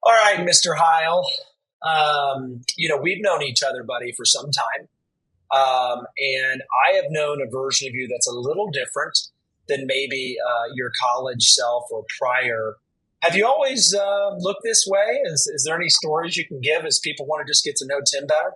All right, Mr. Heyl. We've known each other, buddy, for some time. And I have known a version of you that's a little different than maybe your college self or prior. Have you always looked this way? Is there any stories you can give as people want to just get to know Tim better?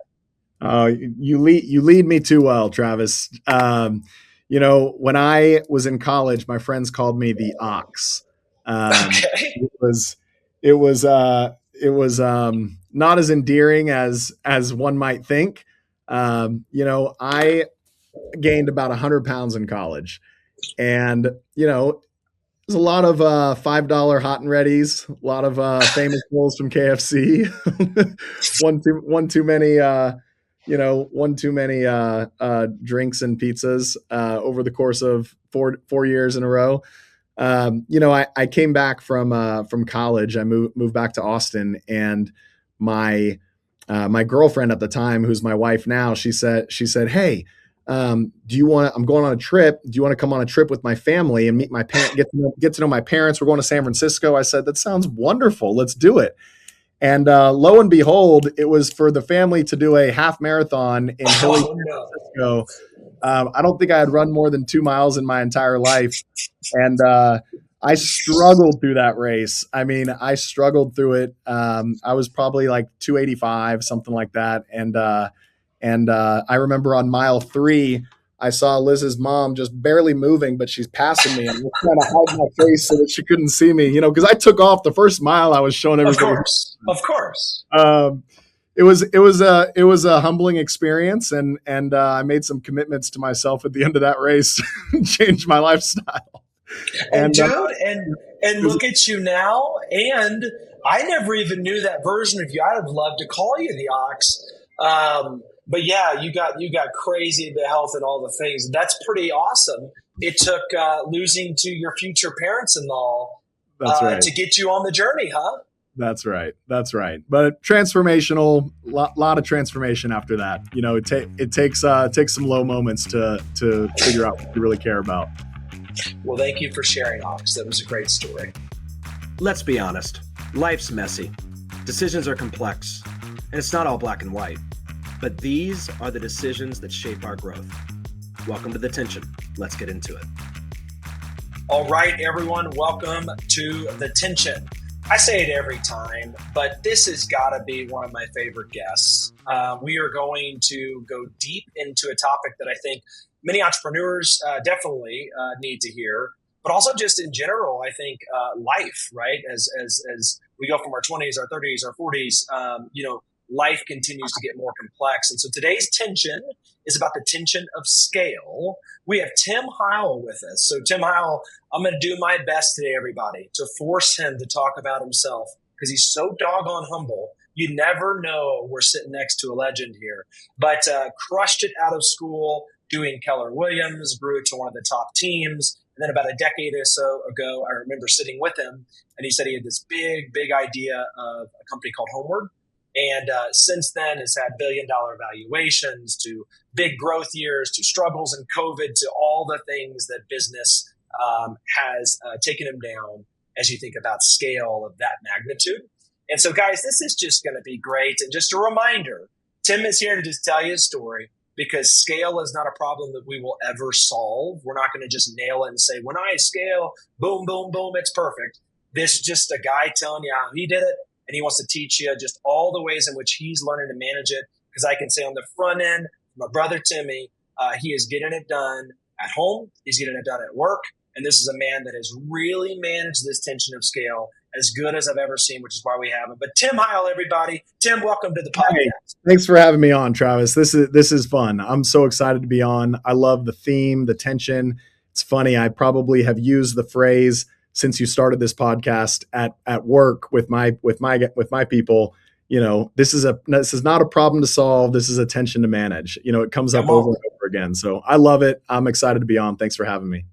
You lead me too well, Travis. When I was in college, my friends called me the ox. Okay. It was it was not as endearing as one might think. I gained about 100 pounds in college, and there's a lot of $5 hot and readies, a lot of famous rolls from KFC, one too many drinks and pizzas over the course of four years in a row. I came back from college. I moved back to Austin, and my girlfriend at the time, who's my wife now, she said, "Hey, do you want? I'm going on a trip. Do you want to come on a trip with my family and meet my parents? Get to know my parents. We're going to San Francisco." I said, "That sounds wonderful. Let's do it." And lo and behold, it was for the family to do a half marathon in hilly Oh, San no. Francisco. I don't think I had run more than 2 miles in my entire life, and I struggled through that race. I mean, I struggled through it. I was probably like 285, something like that, and I remember on mile 3, I saw Liz's mom just barely moving, but she's passing me, and I was trying to hide my face so that she couldn't see me. Because I took off the first mile. I was showing Of everybody. course. Of course. Um, it was a humbling experience, and I made some commitments to myself at the end of that race, and changed my lifestyle. And And dude, and it was look at you now. And I never even knew that version of you. I'd have loved to call you the ox. But yeah, you got crazy the health and all the things. That's pretty awesome. It took losing to your future parents and all That's right. to get you on the journey, huh? That's right. That's right. But transformational, lot of transformation after that. It takes some low moments to figure out what you really care about. Well, thank you for sharing, Ox. That was a great story. Let's be honest. Life's messy. Decisions are complex. And it's not all black and white. But these are the decisions that shape our growth. Welcome to The Tension. Let's get into it. All right, everyone, welcome to The Tension. I say it every time, but this has got to be one of my favorite guests. We are going to go deep into a topic that I think many entrepreneurs definitely need to hear, but also just in general, I think life, right? As we go from our 20s, our 30s, our 40s, life continues to get more complex. And so today's tension is about the tension of scale. We have Tim Heyl with us. So Tim Heyl, I'm going to do my best today, everybody, to force him to talk about himself because he's so doggone humble. You never know we're sitting next to a legend here. But crushed it out of school doing Keller Williams, grew it to one of the top teams. And then about a decade or so ago, I remember sitting with him, and he said he had this big idea of a company called Homeward. And since then has had billion-dollar valuations to big growth years to struggles in COVID to all the things that business has taken him down as you think about scale of that magnitude. And so, guys, this is just going to be great. And just a reminder, Tim is here to just tell you a story because scale is not a problem that we will ever solve. We're not going to just nail it and say, when I scale, boom, boom, boom, it's perfect. This is just a guy telling you how he did it. And he wants to teach you just all the ways in which he's learning to manage it. Because I can say on the front end, my brother Timmy, he is getting it done at home. He's getting it done at work. And this is a man that has really managed this tension of scale as good as I've ever seen, which is why we have him. But Tim Heyl, everybody. Tim, welcome to the podcast. Hey, thanks for having me on, Travis. This is fun. I'm so excited to be on. I love the theme, the tension. It's funny. I probably have used the phrase since you started this podcast at work with my people. This is not a problem to solve. This is a tension to manage. It comes up over and over again. So I love it. I'm excited to be on. Thanks for having me.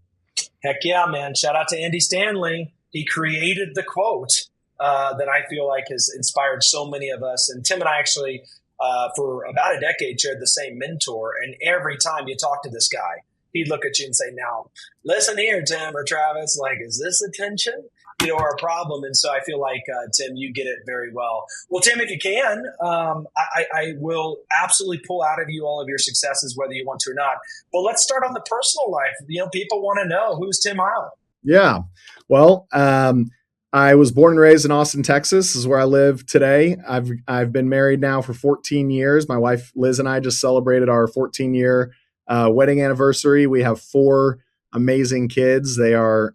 Heck yeah, man. Shout out to Andy Stanley. He created the quote that I feel like has inspired so many of us. And Tim and I actually, for about a decade, shared the same mentor. And every time you talk to this guy, he'd look at you and say, now, listen here, Tim or Travis, like, is this attention? our problem. And so I feel like, Tim, you get it very well. Well, Tim, if you can, I will absolutely pull out of you all of your successes, whether you want to or not. But let's start on the personal life. People want to know, who's Tim Heyl? Yeah. Well, I was born and raised in Austin, Texas. This is where I live today. I've been married now for 14 years. My wife, Liz, and I just celebrated our 14-year wedding anniversary. We have 4 amazing kids. They are,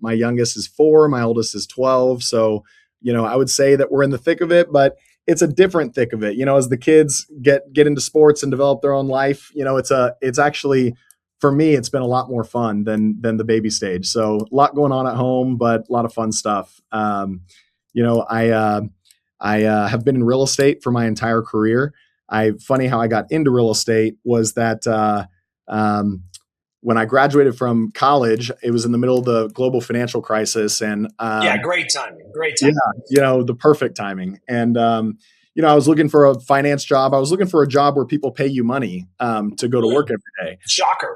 my youngest is 4, my oldest is 12. So, I would say that we're in the thick of it, but it's a different thick of it. As the kids get into sports and develop their own life, it's actually, for me, it's been a lot more fun than the baby stage. So a lot going on at home, but a lot of fun stuff. I have been in real estate for my entire career. Funny how I got into real estate was that when I graduated from college, it was in the middle of the global financial crisis, and great timing. The perfect timing. And I was looking for a finance job. I was looking for a job where people pay you money to go to work every day. Shocker.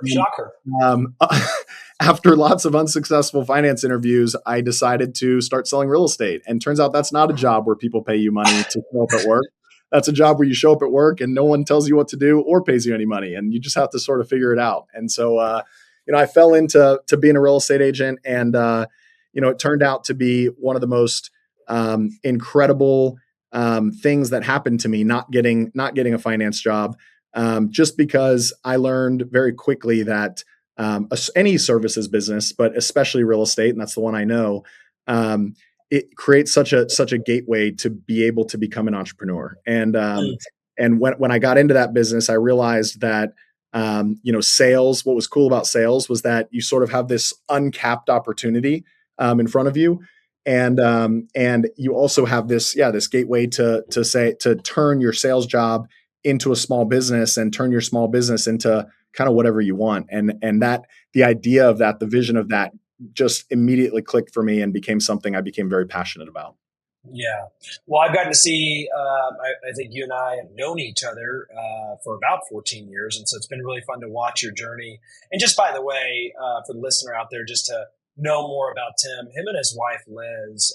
After lots of unsuccessful finance interviews, I decided to start selling real estate. And turns out that's not a job where people pay you money to show up at work. That's a job where you show up at work and no one tells you what to do or pays you any money. And you just have to sort of figure it out. And so, I fell into being a real estate agent, and, it turned out to be one of the most incredible things that happened to me, not getting a finance job, just because I learned very quickly that any services business, but especially real estate, and that's the one I know, it creates such a gateway to be able to become an entrepreneur. And when I got into that business, I realized that sales. What was cool about sales was that you sort of have this uncapped opportunity in front of you. And you also have this gateway to turn your sales job into a small business and turn your small business into kind of whatever you want. And that the idea of that, the vision of that just immediately clicked for me and became something I became very passionate about. Yeah. Well, I've gotten to see, I think you and I have known each other for about 14 years. And so it's been really fun to watch your journey. And just by the way, for the listener out there, just to know more about Tim, him and his wife, Liz,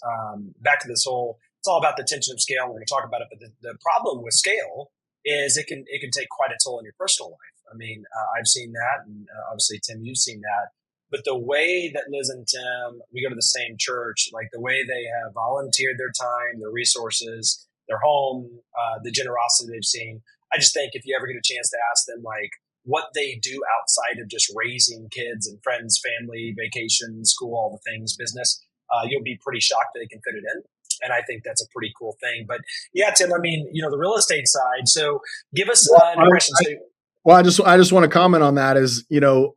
back to this it's all about the tension of scale. We're going to talk about it. But the problem with scale is it can take quite a toll on your personal life. I mean, I've seen that. And obviously, Tim, you've seen that. But the way that Liz and Tim, we go to the same church, like the way they have volunteered their time, their resources, their home, the generosity they've seen. I just think if you ever get a chance to ask them, like, what they do outside of just raising kids and friends, family, vacation, school, all the things, business, you'll be pretty shocked that they can fit it in. And I think that's a pretty cool thing. But yeah, Tim, I mean, the real estate side. So give us an impression. I just want to comment on that is, your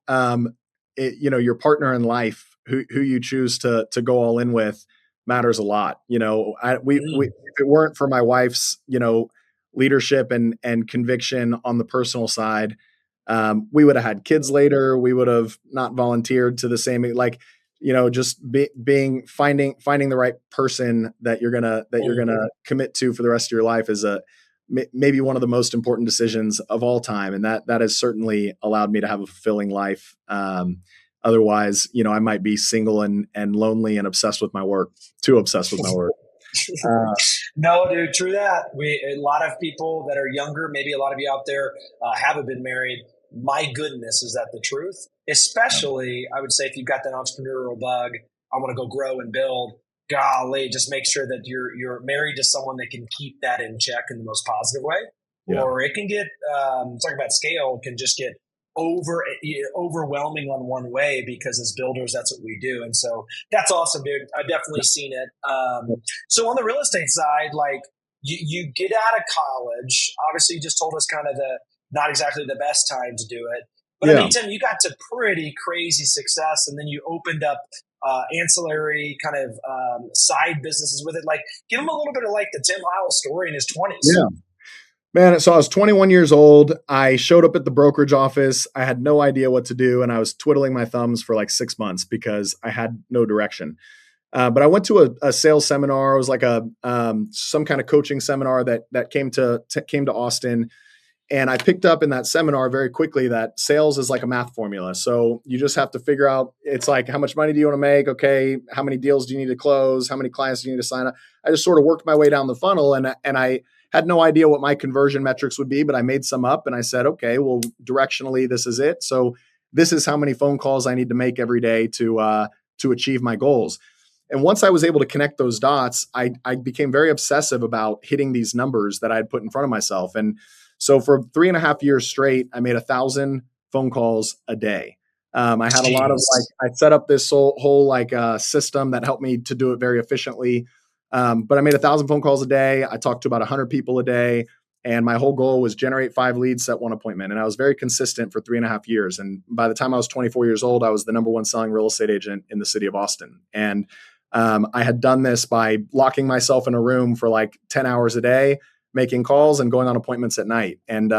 partner in life, who you choose to go all in with, matters a lot. If it weren't for my wife's, leadership and conviction on the personal side, we would have had kids later. We would have not volunteered to the same, finding the right person that you're gonna commit to for the rest of your life is maybe one of the most important decisions of all time. And that has certainly allowed me to have a fulfilling life. Otherwise, I might be single and lonely and obsessed with my work, too obsessed with my work. No, dude, true that. A lot of people that are younger, maybe a lot of you out there haven't been married. My goodness, is that the truth? Especially, I would say, if you've got that entrepreneurial bug, I want to go grow and build. Golly, just make sure that you're married to someone that can keep that in check in the most positive way. Yeah. Or it can get, talking about scale, can just get overwhelming on one way, because as builders, that's what we do. And so that's awesome, dude. I've definitely seen it. So on the real estate side, like you get out of college, obviously you just told us kind of not exactly the best time to do it. But I mean, Tim, you got to pretty crazy success, and then you opened up ancillary kind of side businesses with it. Like, give them a little bit of like the Tim Heyl story in his 20s. Yeah. Man, so I was 21 years old. I showed up at the brokerage office. I had no idea what to do, and I was twiddling my thumbs for like 6 months because I had no direction. But I went to a sales seminar. It was like some kind of coaching seminar that came to Austin, And I picked up in that seminar very quickly that sales is like a math formula. So you just have to figure out, it's like, how much money do you want to make? Okay. How many deals do you need to close? How many clients do you need to sign up? I just sort of worked my way down the funnel, and I had no idea what my conversion metrics would be, but I made some up and I said, okay, well, directionally, this is it. So this is how many phone calls I need to make every day to achieve my goals. And once I was able to connect those dots, I became very obsessive about hitting these numbers that I had put in front of myself. And so for 3.5 years straight, I made 1,000 phone calls a day. I had a lot of I set up this whole system that helped me to do it very efficiently. But I made 1,000 phone calls a day. I talked to about 100 people a day. And my whole goal was generate 5 leads, set 1 appointment. And I was very consistent for 3.5 years. And by the time I was 24 years old, I was the number 1 selling real estate agent in the city of Austin. And I had done this by locking myself in a room for like 10 hours a day, making calls and going on appointments at night, and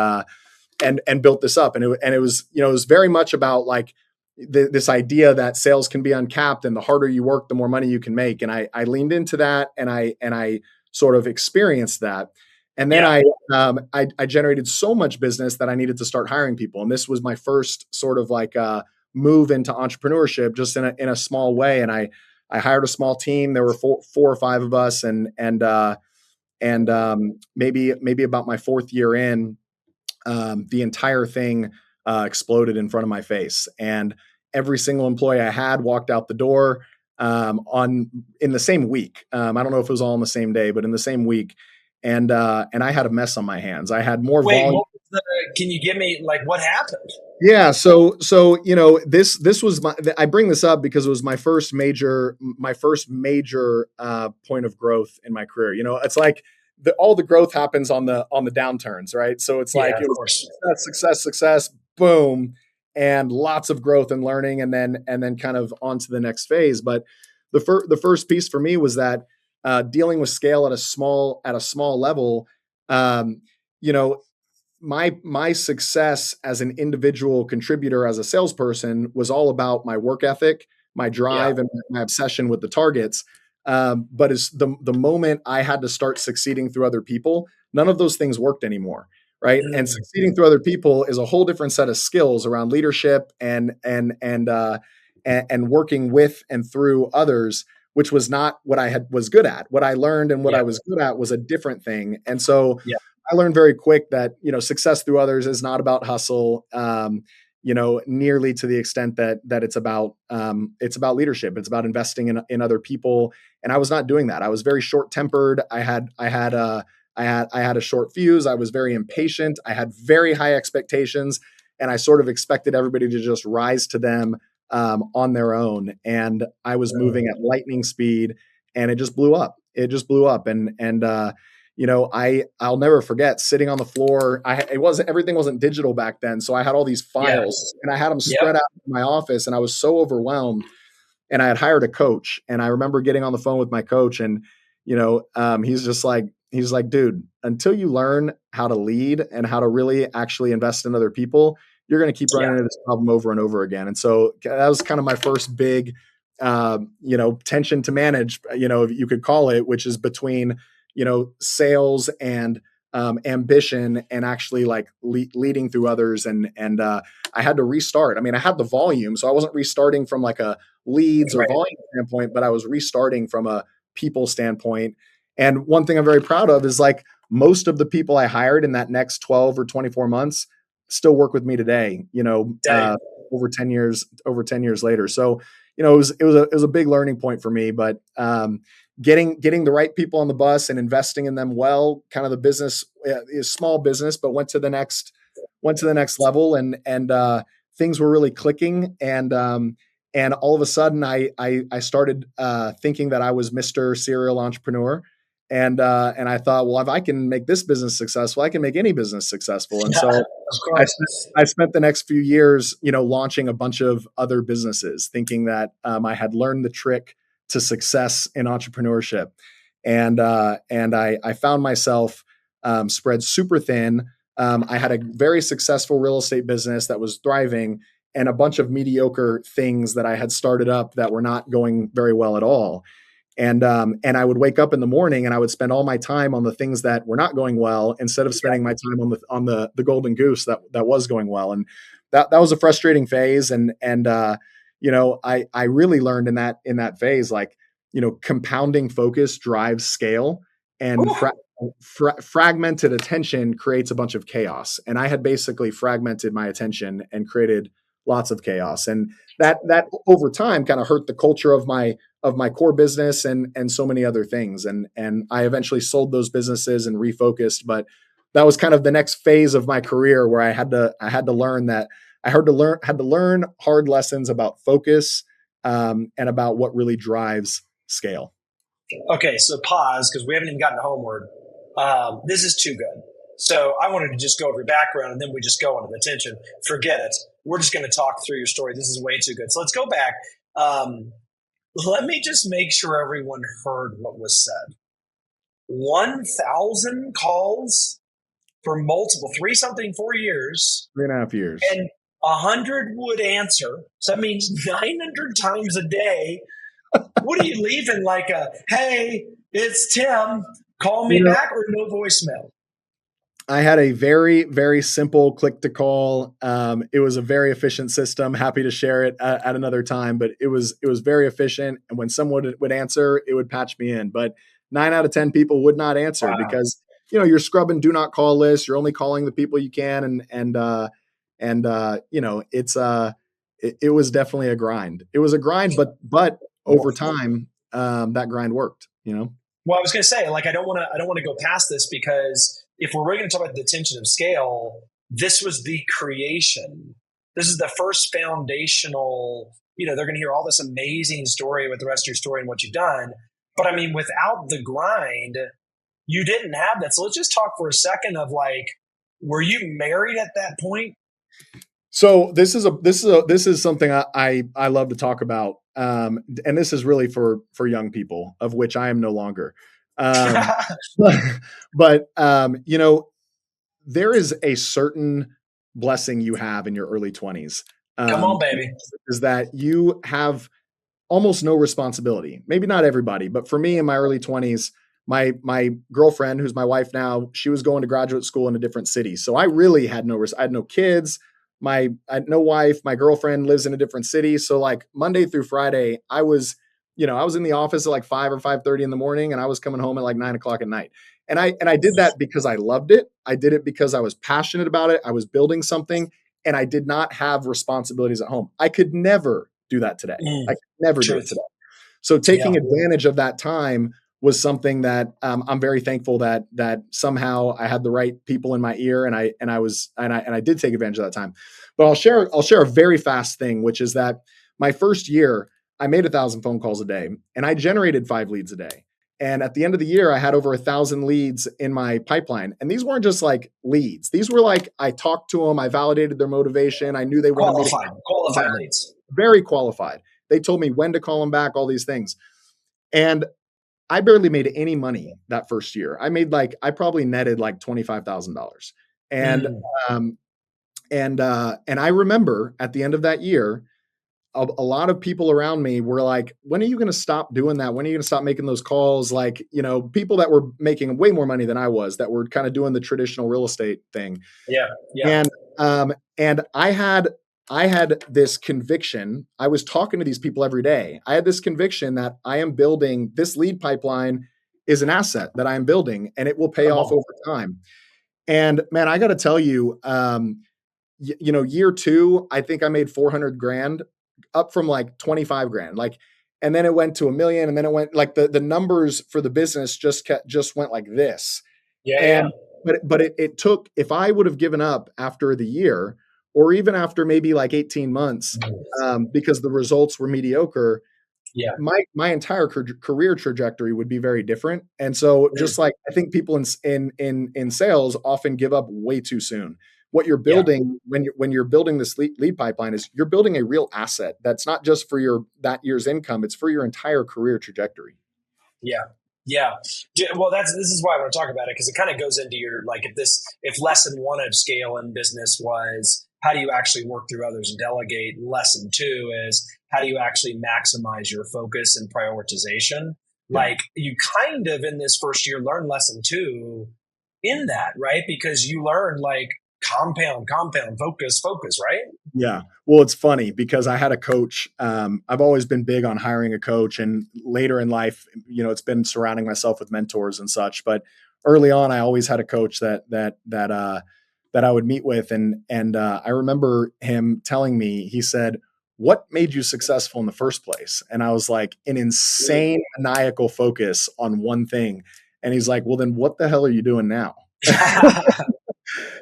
built this up. And it was, it was very much about like this idea that sales can be uncapped, and the harder you work, the more money you can make. And I leaned into that, and I sort of experienced that. And then I generated so much business that I needed to start hiring people. And this was my first sort of like move into entrepreneurship, just in a small way. And I hired a small team. There were 4 or 5 of us, and maybe about my 4th year in, the entire thing exploded in front of my face. And every single employee I had walked out the door in the same week. I don't know if it was all in the same day, but in the same week. And I had a mess on my hands. I had more volume. Can you give me like what happened? Yeah. So, this was I bring this up because it was my first major point of growth in my career. It's like all the growth happens on the downturns, right? So it's like, it was success, boom, and lots of growth and learning, and then kind of on to the next phase. But the first piece for me was that dealing with scale at a small level, my success as an individual contributor, as a salesperson, was all about my work ethic, my drive, and my obsession with the targets. But as the moment I had to start succeeding through other people, none of those things worked anymore, right? Mm-hmm. And succeeding through other people is a whole different set of skills around leadership and working with and through others, which was not what I was good at. What I learned and what I was good at was a different thing. And so I learned very quick that, success through others is not about hustle, nearly to the extent that it's about leadership. It's about investing in other people. And I was not doing that. I was very short-tempered. I had a short fuse. I was very impatient. I had very high expectations, and I sort of expected everybody to just rise to them on their own. And I was moving at lightning speed, and it just blew up. I'll never forget sitting on the floor. Everything wasn't digital back then. So I had all these files and I had them spread out in my office, and I was so overwhelmed. And I had hired a coach, and I remember getting on the phone with my coach, and, he's like, dude, until you learn how to lead and how to really actually invest in other people, you're going to keep running into this problem over and over again. And so that was kind of my first big, tension to manage, you could call it, which is between, sales and ambition, and actually like leading through others. And I had to restart. I mean, I had the volume, so I wasn't restarting from like a leads or volume standpoint, but I was restarting from a people standpoint. And one thing I'm very proud of is like most of the people I hired in that next 12 or 24 months still work with me today, over 10 years later. So, it was a big learning point for me, but getting the right people on the bus and investing in them well, kind of the business is small business, but went to the next level, and things were really clicking. And all of a sudden I started thinking that I was Mr. Serial Entrepreneur. And I thought, well, if I can make this business successful, I can make any business successful. And so I spent the next few years, launching a bunch of other businesses, thinking that I had learned the trick to success in entrepreneurship. And I found myself spread super thin. I had a very successful real estate business that was thriving, and a bunch of mediocre things that I had started up that were not going very well at all. And I would wake up in the morning and I would spend all my time on the things that were not going well instead of spending my time on the golden goose that was going well. And that was a frustrating phase. I really learned in that phase, like, compounding focus drives scale, and fragmented attention creates a bunch of chaos. And I had basically fragmented my attention and created lots of chaos. And that over time kind of hurt the culture of my core business and so many other things. And I eventually sold those businesses and refocused. But that was kind of the next phase of my career where I had to learn that I had to learn hard lessons about focus, and about what really drives scale. Okay, so pause, because we haven't even gotten to Homeward. This is too good. So I wanted to just go over your background and then we just go into the tension. Forget it. We're just going to talk through your story. This is way too good. So let's go back. Let me just make sure everyone heard what was said. 1,000 calls for multiple, 4 years. 3.5 years. And 100 would answer. So that means 900 times a day. What are you leaving? Like hey, it's Tim. Call me back, or no voicemail? I had a very, very simple click to call. It was a very efficient system. Happy to share it at another time, but it was very efficient. And when someone would answer, it would patch me in. But 9 out of 10 people would not answer because you're scrubbing do not call lists. You're only calling the people you can, it was definitely a grind. It was a grind, but over time, that grind worked. Well, I was going to say, like, I don't want to go past this, because if we're really going to talk about the tension of scale, this was the creation. This is the first foundational. They're going to hear all this amazing story with the rest of your story and what you've done. But I mean, without the grind, you didn't have that. So let's just talk for a second of, like, were you married at that point? So this is something I love to talk about, and this is really for young people, of which I am no longer. But there is a certain blessing you have in your early 20s. Come on, baby. Is that you have almost no responsibility. Maybe not everybody, but for me in my early 20s, my girlfriend, who's my wife now, she was going to graduate school in a different city. So I really had I had no kids. I had no wife. My girlfriend lives in a different city. So like Monday through Friday, I was in the office at like 5 or 5:30 in the morning, and I was coming home at like 9 o'clock at night. And I did that because I loved it. I did it because I was passionate about it. I was building something, and I did not have responsibilities at home. I could never do that today. I could never do it today. So taking advantage of that time was something that I'm very thankful that somehow I had the right people in my ear, and I did take advantage of that time. But I'll share a very fast thing, which is that my first year, I made 1,000 phone calls a day, and I generated 5 leads a day. And at the end of the year, I had over 1,000 leads in my pipeline. And these weren't just like leads. These were like, I talked to them, I validated their motivation. I knew they wanted qualified leads. Very qualified. They told me when to call them back, all these things. And I barely made any money that first year. I probably netted like $25,000. And I remember at the end of that year, a lot of people around me were like, when are you going to stop doing that? When are you going to stop making those calls? Like, people that were making way more money than I was, that were kind of doing the traditional real estate thing. Yeah. And I had this conviction. I was talking to these people every day. I had this conviction that I am building this lead pipeline is an asset that I am building, and it will pay off over time. And man, I got to tell you, year 2, I think I made $400,000, up from like 25 grand. Like, and then it went to $1 million, and then it went like the numbers for the business just went like this. But it took, if I would have given up after the year, or even after maybe like 18 months, because the results were mediocre, my entire career trajectory would be very different. And so just like, I think people in sales often give up way too soon. What you're building when you're building this lead pipeline is you're building a real asset that's not just for that year's income, it's for your entire career trajectory. Yeah. Well, this is why I want to talk about it, because it kind of goes into your, like, if lesson 1 of scale in business was how do you actually work through others and delegate, lesson 2 is how do you actually maximize your focus and prioritization. Like you kind of in this first year learn lesson 2 in that, right? Because you learn like compound, focus, right? Yeah. Well, it's funny because I had a coach. I've always been big on hiring a coach, and later in life, it's been surrounding myself with mentors and such. But early on, I always had a coach that I would meet with, and I remember him telling me. He said, "What made you successful in the first place?" And I was like, "An insane maniacal focus on one thing." And he's like, "Well, then what the hell are you doing now?"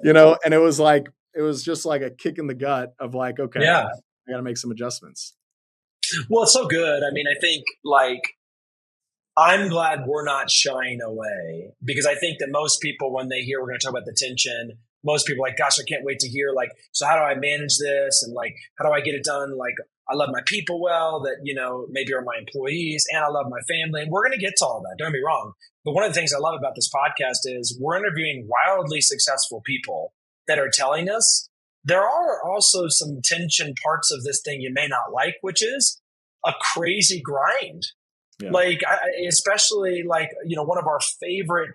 And it was just like a kick in the gut of like, okay, Yeah. I got to make some adjustments. Well, it's so good. I mean, I think like I'm glad we're not shying away, because I think that most people, when they hear we're going to talk about the tension, most people are like, gosh, I can't wait to hear like, so how do I manage this? And like, how do I get it done? Like, I love my people well that, maybe are my employees, and I love my family. And we're going to get to all that. Don't get me wrong. But one of the things I love about this podcast is we're interviewing wildly successful people that are telling us there are also some tension parts of this thing you may not like, which is a crazy grind. Yeah. Like, especially like, one of our favorite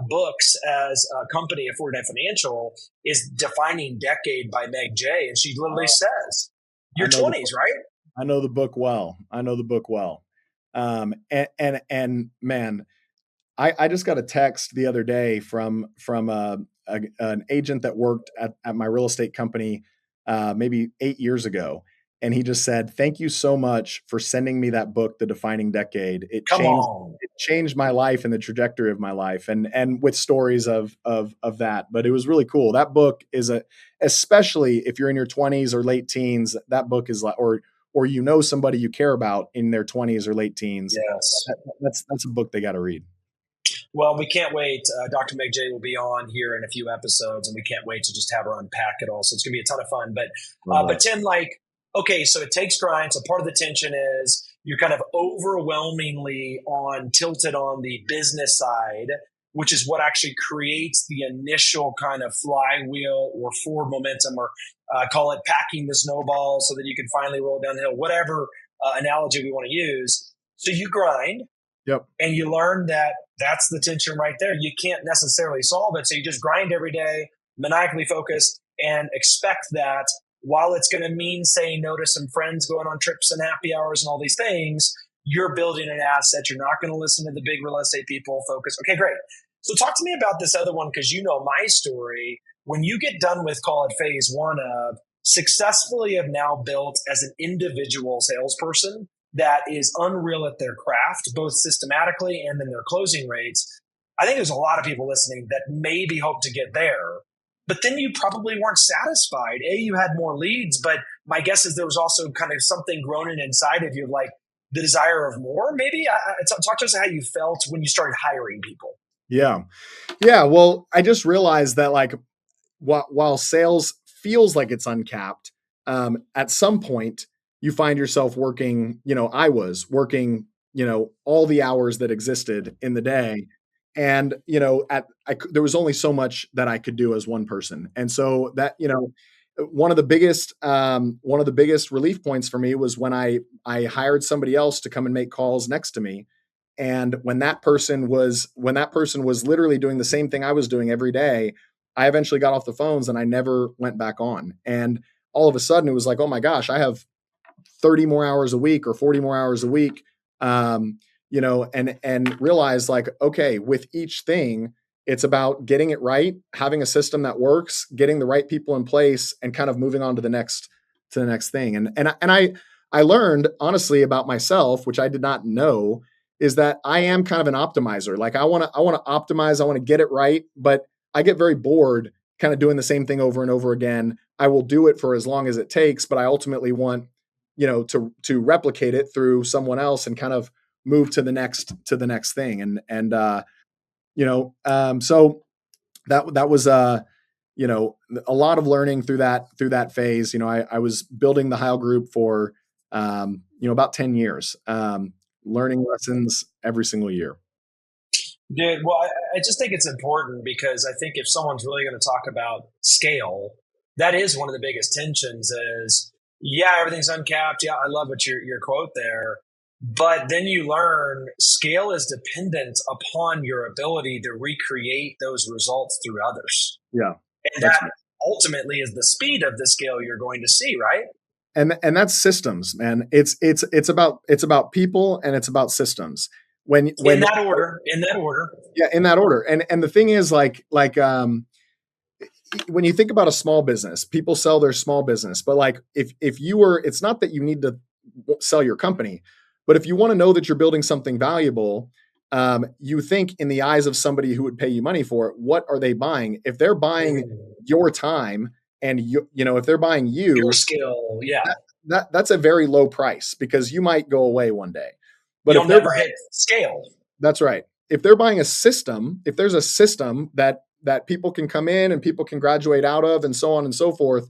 books as a company at Forward Financial is Defining Decade by Meg Jay. And she literally says, your 20s, right? I know the book well. And man, I just got a text the other day from an agent that worked at my real estate company maybe 8 years ago. And he just said, "Thank you so much for sending me that book, The Defining Decade. It changed my life and the trajectory of my life." And with stories of that. But it was really cool. That book is especially if you're in your 20s or late teens, that book is like, or somebody you care about in their 20s or late teens. Yes. That's a book they got to read. Well, we can't wait. Dr. Meg Jay will be on here in a few episodes, and we can't wait to just have her unpack it all. So it's going to be a ton of fun. But Tim, like, okay, so it takes grind. So part of the tension is you're kind of overwhelmingly tilted on the business side, which is what actually creates the initial kind of flywheel or forward momentum, or call it packing the snowball so that you can finally roll downhill, whatever analogy we want to use. So you grind. Yep. And you learn that that's the tension right there. You can't necessarily solve it. So you just grind every day, maniacally focused, and expect that while it's going to mean saying no to some friends, going on trips and happy hours and all these things, you're building an asset. You're not going to listen to the big real estate people. Focus. Okay, great. So talk to me about this other one, because you know my story. When you get done with, call it phase 1 of successfully have now built as an individual salesperson that is unreal at their craft, both systematically and in their closing rates, I think there's a lot of people listening that maybe hope to get there. But then you probably weren't satisfied. You had more leads, but my guess is there was also kind of something groaning inside of you, like the desire of more. Maybe talk to us how you felt when you started hiring people. Yeah. Well, I just realized that like while sales feels like it's uncapped, at some point you find yourself working, I was working, all the hours that existed in the day. And, there was only so much that I could do as one person. And so that, one of the biggest relief points for me was when I hired somebody else to come and make calls next to me. And when that person was literally doing the same thing I was doing every day, I eventually got off the phones and I never went back on. And all of a sudden it was like, oh my gosh, I have 30 more hours a week or 40 more hours a week, and realize like, okay, with each thing, it's about getting it right, having a system that works, getting the right people in place, and kind of moving on to the next thing. And I learned honestly about myself, which I did not know, is that I am kind of an optimizer. Like I want to optimize, I want to get it right, but I get very bored kind of doing the same thing over and over again. I will do it for as long as it takes, but I ultimately want, to replicate it through someone else and kind of move to the next thing. So that was, a lot of learning through that phase. I was building the Heyl Group for, about 10 years, learning lessons every single year. Dude, well, I just think it's important, because I think if someone's really going to talk about scale, that is one of the biggest tensions is, yeah, everything's uncapped. Yeah, I love what your quote there. But then you learn scale is dependent upon your ability to recreate those results through others. Yeah. And that ultimately is the speed of the scale you're going to see, right? And that's systems, man. It's about people, and it's about systems. When in that order. Yeah, in that order. And the thing is, like when you think about a small business, people sell their small business, but like if you were, it's not that you need to sell your company, but if you want to know that you're building something valuable, you think in the eyes of somebody who would pay you money for it, what are they buying? If they're buying your time, and if they're buying your skill, that's a very low price, because you might go away one day. But you'll never hit scale. That's right. If they're buying a system, if there's a system that people can come in and people can graduate out of, and so on and so forth,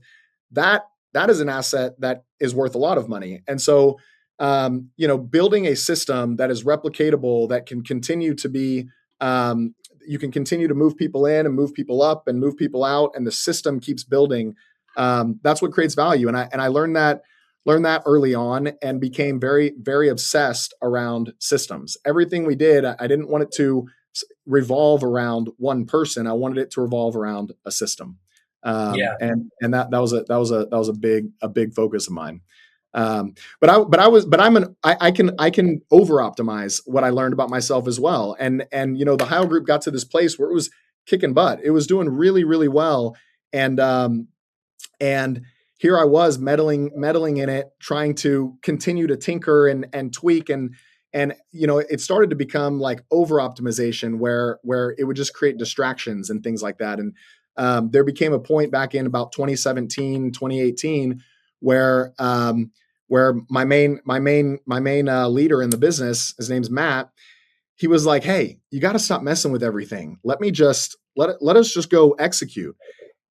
that is an asset that is worth a lot of money. And so, building a system that is replicatable, that can continue to be, you can continue to move people in and move people up and move people out, and the system keeps building. That's what creates value. And I learned that early on, and became very, very obsessed around systems. Everything we did, I didn't want it to revolve around one person. I wanted it to revolve around a system. And that was a big focus of mine. I can over optimize what I learned about myself as well. And the Heyl Group got to this place where it was kicking butt. It was doing really, really well. And here I was meddling in it, trying to continue to tinker and tweak, and it started to become like over optimization, where it would just create distractions and things like that. And there became a point back in about 2017, 2018, where my main leader in the business, his name's Matt, he was like, "Hey, you got to stop messing with everything. Let us just go execute."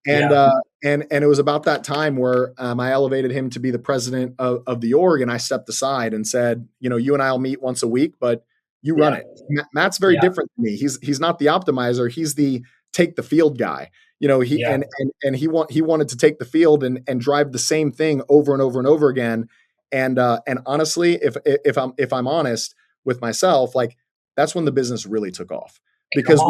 And it was about that time where I elevated him to be the president of the org, and I stepped aside and said, you and I'll meet once a week, but you run it. Matt's very different than me. He's not the optimizer. He's the take the field guy. He wanted to take the field and drive the same thing over and over and over again. And honestly, if I'm honest with myself, like, that's when the business really took off, because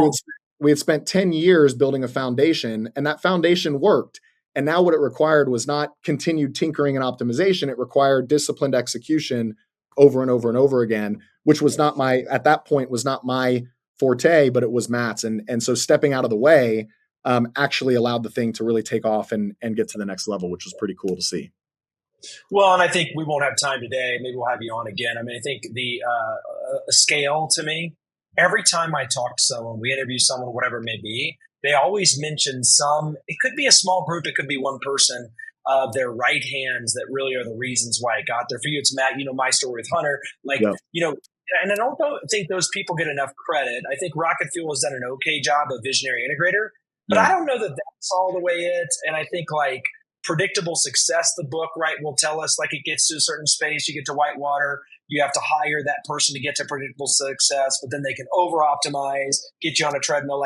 we had spent 10 years building a foundation, and that foundation worked. And now what it required was not continued tinkering and optimization. It required disciplined execution over and over and over again, which was not at that point was not my forte, but it was Matt's. And so stepping out of the way actually allowed the thing to really take off and get to the next level, which was pretty cool to see. Well, and I think we won't have time today. Maybe we'll have you on again. I mean, I think the scale, to me, every time I talk to someone, we interview someone, whatever it may be, they always mention it could be a small group, it could be one person, of their right hands that really are the reasons why it got there. For you, it's Matt, my story with Hunter. And I don't think those people get enough credit. I think Rocket Fuel has done an okay job of visionary integrator, but I don't know that that's all the way it. And I think predictable success, the book, right, will tell us it gets to a certain space, you get to whitewater, you have to hire that person to get to predictable success, but then they can over optimize, get you on a treadmill.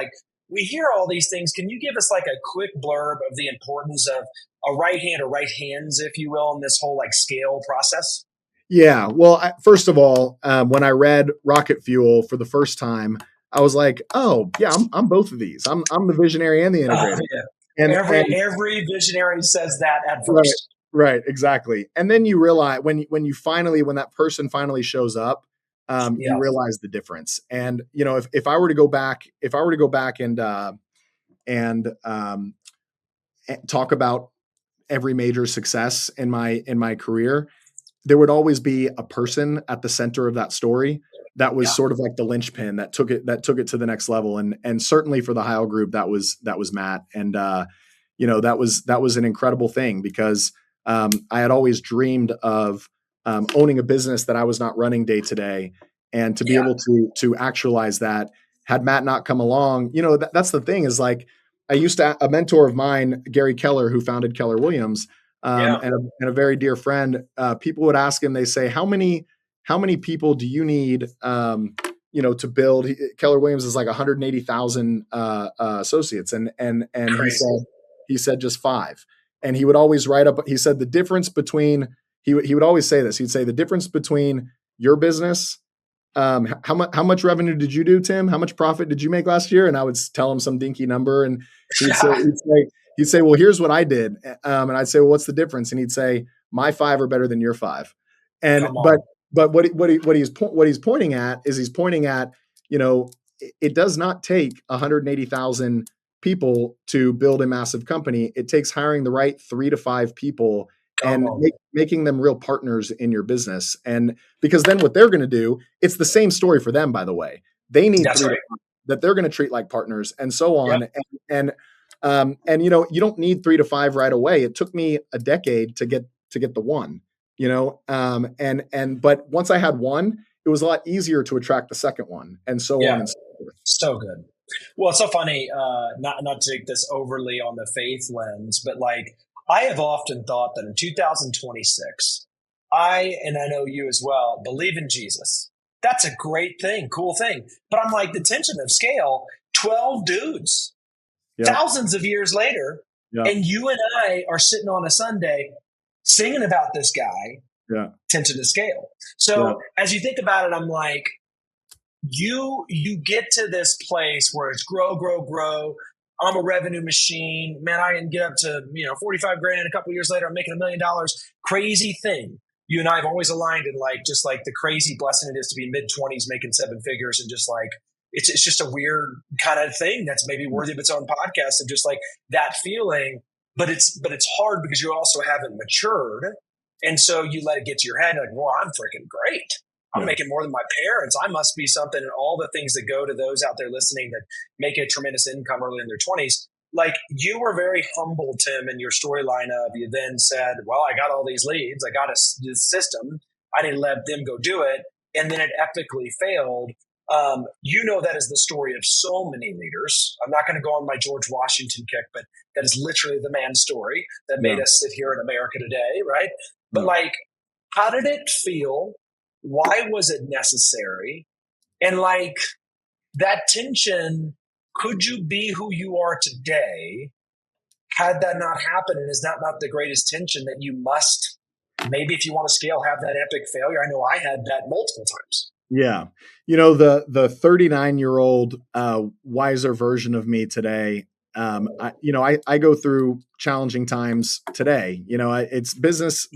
We hear all these things. Can you give us a quick blurb of the importance of a right hand or right hands, if you will, in this whole scale process? Yeah. Well, first of all, when I read Rocket Fuel for the first time, I was like, oh yeah, I'm both of these. I'm the visionary and the integrator. And every visionary says that at first. Right, exactly. And then you realize when that person finally shows up, you realize the difference. And if I were to go back and talk about every major success in my career, there would always be a person at the center of that story that was sort of like the linchpin that took it to the next level. And certainly for the Heyl Group, that was Matt. And that was an incredible thing, because I had always dreamed of owning a business that I was not running day to day, and to be able to actualize that. Had Matt not come along, that's the thing, is I used to, a mentor of mine, Gary Keller, who founded Keller Williams, and a very dear friend, people would ask him, they say, how many people do you need, to build? Keller Williams is 180,000 associates. And he said just 5. And he would always write up, he said the difference between, he would always say this, he'd say the difference between your business, how much revenue did you do, Tim? How much profit did you make last year? And I would tell him some dinky number, and he'd say, well, here's what I did. And I'd say, well, what's the difference? And he'd say, my 5 are better than your 5. And but what he's pointing at is he's pointing at, it does not take 180,000 people to build a massive company. It takes hiring the right 3 to 5 people and making them real partners in your business. And because then what they're going to do, it's the same story for them, by the way. They need that they're going to treat like partners, and so on. Yep. And you don't need 3 to 5 right away. It took me a decade to get the 1, but once I had 1, it was a lot easier to attract the second one, and so on and so forth. So good. Well, it's so funny, not to take this overly on the faith lens, but like, I have often thought that in 2026, I know you as well, believe in Jesus. That's a great thing, cool thing. But I'm like, the tension of scale, 12 dudes, thousands of years later, and you and I are sitting on a Sunday singing about this guy, tension of scale. So as you think about it, I'm like, you get to this place where it's grow. I'm a revenue machine, man. I can get up to, 45 grand. A couple of years later, I'm making $1 million. Crazy thing. You and I have always aligned in just the crazy blessing it is to be mid-20s making 7 figures, and just like, it's just a weird kind of thing that's maybe worthy of its own podcast, of just like that feeling. But it's hard because you also haven't matured. And so you let it get to your head, like, well, I'm freaking great. I'm making more than my parents. I must be something. And all the things that go to those out there listening that make a tremendous income early in their 20s. Like, you were very humble, Tim, in your storyline of, you then said, well, I got all these leads. I got a system. I didn't let them go do it. And then it epically failed. That is the story of so many leaders. I'm not going to go on my George Washington kick, but that is literally the man's story that made us sit here in America today, right? But like, how did it feel? Why was it necessary? And like, that tension, could you be who you are today had that not happened? And is that not the greatest tension that you must, maybe if you want to scale, have that epic failure? I know I had that multiple times. Yeah. The 39-year-old wiser version of me today, I go through challenging times today. It's business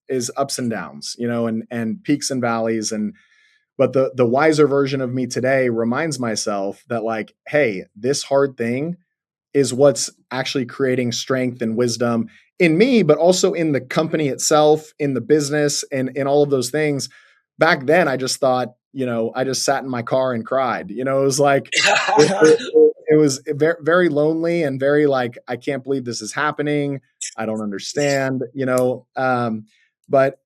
is ups and downs, and peaks and valleys. But the wiser version of me today reminds myself that, like, hey, this hard thing is what's actually creating strength and wisdom in me, but also in the company itself, in the business, and in all of those things. Back then, I just thought, I just sat in my car and cried. It was like, it was very, very lonely and very like, I can't believe this is happening. I don't understand, but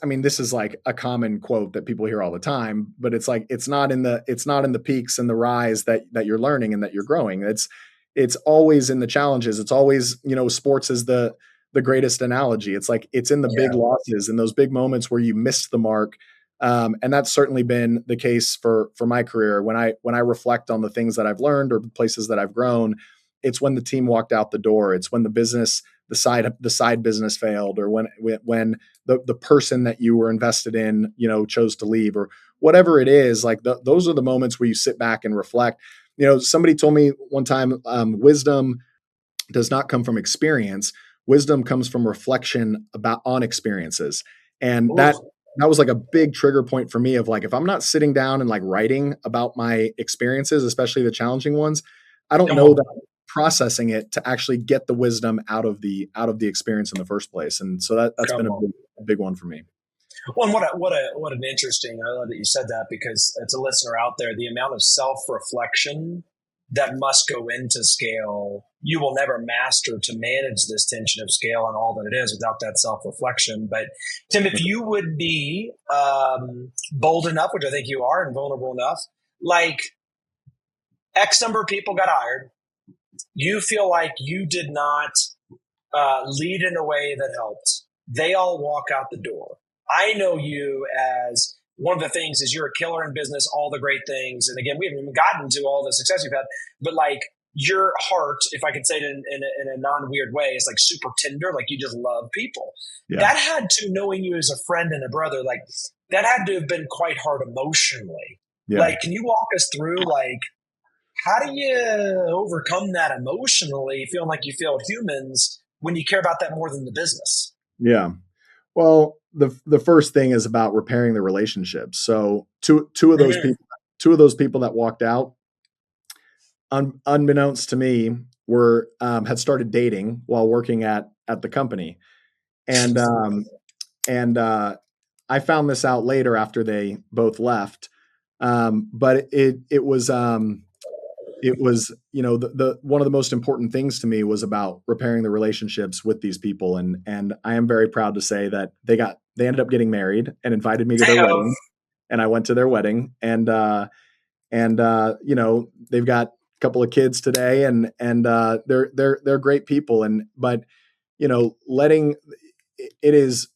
I mean, this is like a common quote that people hear all the time, but it's like, it's not in the peaks and the rise that you're learning and that you're growing. It's always in the challenges. It's always, sports is the greatest analogy. It's like, it's in the big losses and those big moments where you missed the mark. And that's certainly been the case for my career. When I reflect on the things that I've learned or places that I've grown, it's when the team walked out the door. It's when the side business failed, or when the person that you were invested in, chose to leave, or whatever it is. Like, those are the moments where you sit back and reflect. Somebody told me one time, wisdom does not come from experience. Wisdom comes from reflection on experiences. And that was like a big trigger point for me of like, if I'm not sitting down and like writing about my experiences, especially the challenging ones, I don't know that I'm processing it to actually get the wisdom out of the experience in the first place. And so that's been a big one for me. Well, and what an interesting, I love that you said that, because it's a listener out there, the amount of self-reflection that must go into scale, you will never master to manage this tension of scale and all that it is without that self-reflection. But Tim, if you would be bold enough, which I think you are, and vulnerable enough, like X number of people got hired, you feel like you did not lead in a way that helped. They all walk out the door. I know you as one of the things is you're a killer in business, all the great things. And again, we haven't even gotten to all the success you've had, but like, your heart, if I could say it in a non-weird way, is like super tender. Like you just love people. Yeah. That had to, knowing you as a friend and a brother, like that had to have been quite hard emotionally. Yeah. Like, can you walk us through, like, how do you overcome that emotionally, feeling like you failed humans when you care about that more than the business? Yeah. Well, the first thing is about repairing the relationships. So two of those people that walked out, unbeknownst to me, were had started dating while working at the company, and I found this out later after they both left. But it was the one of the most important things to me was about repairing the relationships with these people, and I am very proud to say that they ended up getting married and invited me to their wedding, and I went to their wedding, and they've got a couple of kids today, and they're great people, but it has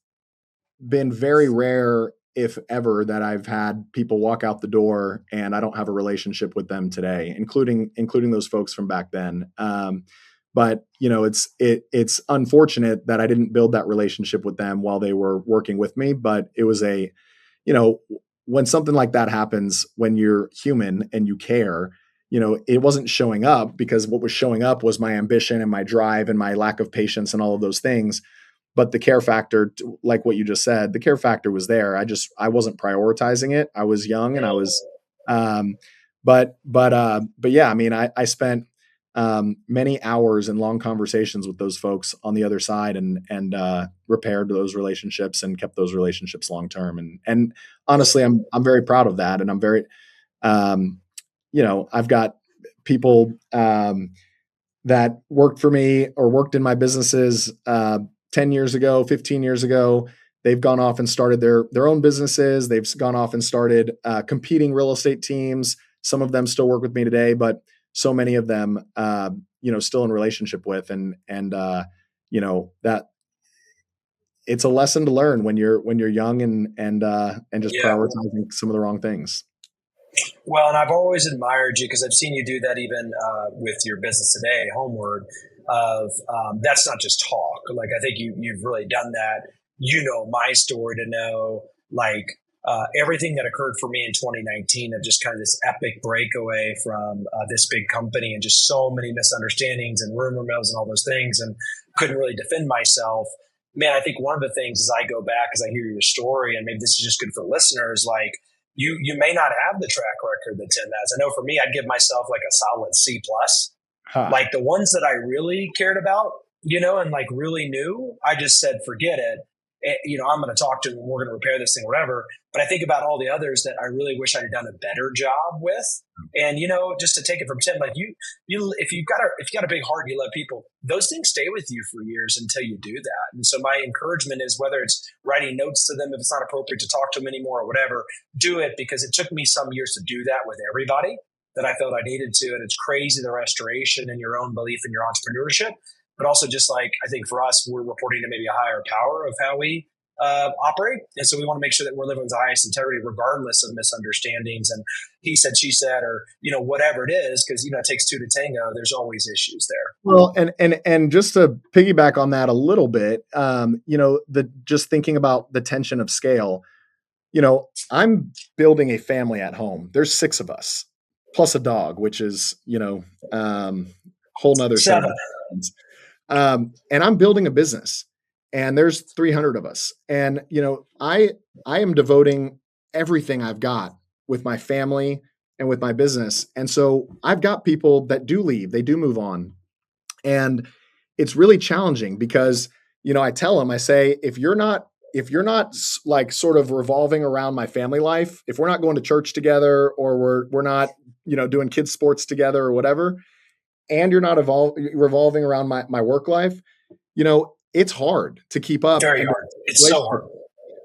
been very rare, if ever, that I've had people walk out the door and I don't have a relationship with them today, including those folks from back then. But it's unfortunate that I didn't build that relationship with them while they were working with me. But it was when something like that happens, when you're human and you care, it wasn't showing up, because what was showing up was my ambition and my drive and my lack of patience and all of those things. But the care factor, like what you just said, the care factor was there. I wasn't prioritizing it. I was young, and I was, but yeah, I mean, I spent many hours and long conversations with those folks on the other side, and repaired those relationships and kept those relationships long term. And honestly, I'm very proud of that, and I'm very, I've got people that worked for me or worked in my businesses 10 years ago, 15 years ago. They've gone off and started their own businesses. They've gone off and started competing real estate teams. Some of them still work with me today, but so many of them, still in relationship with, and that it's a lesson to learn when you're young and just prioritizing some of the wrong things. Well, and I've always admired you, because I've seen you do that even with your business today, Homeward. That's not just talk. Like, I think you've really done that. My story to know, like, everything that occurred for me in 2019 of just kind of this epic breakaway from this big company, and just so many misunderstandings and rumor mills and all those things, and couldn't really defend myself. Man, I think one of the things as I go back, as I hear your story, and maybe this is just good for listeners, like, you may not have the track record that Tim has. I know for me, I'd give myself like a solid C+. Like the ones that I really cared about, and like really knew, I just said, forget it. I'm going to talk to them, and we're going to repair this thing, whatever. But I think about all the others that I really wish I'd done a better job with. And, just to take it from Tim, like if you've got a big heart and you love people, those things stay with you for years until you do that. And so my encouragement is, whether it's writing notes to them, if it's not appropriate to talk to them anymore or whatever, do it, because it took me some years to do that with everybody that I felt I needed to. And it's crazy, the restoration and your own belief in your entrepreneurship. But also, just like, I think for us, we're reporting to maybe a higher power of how we operate. And so we want to make sure that we're living with the highest integrity, regardless of misunderstandings and he said, she said, or, whatever it is, because, it takes two to tango. There's always issues there. Well, and just to piggyback on that a little bit, just thinking about the tension of scale, I'm building a family at home. There's 6 of us plus a dog, which is, whole nother 7. And I'm building a business, and there's 300 of us. And, I am devoting everything I've got with my family and with my business. And so I've got people that do leave, they do move on. And it's really challenging because, I tell them, I say, if you're not like sort of revolving around my family life, if we're not going to church together, or we're not, doing kids sports together or whatever, and you're not revolving around my work life, it's hard to keep up. Very hard. It's so hard.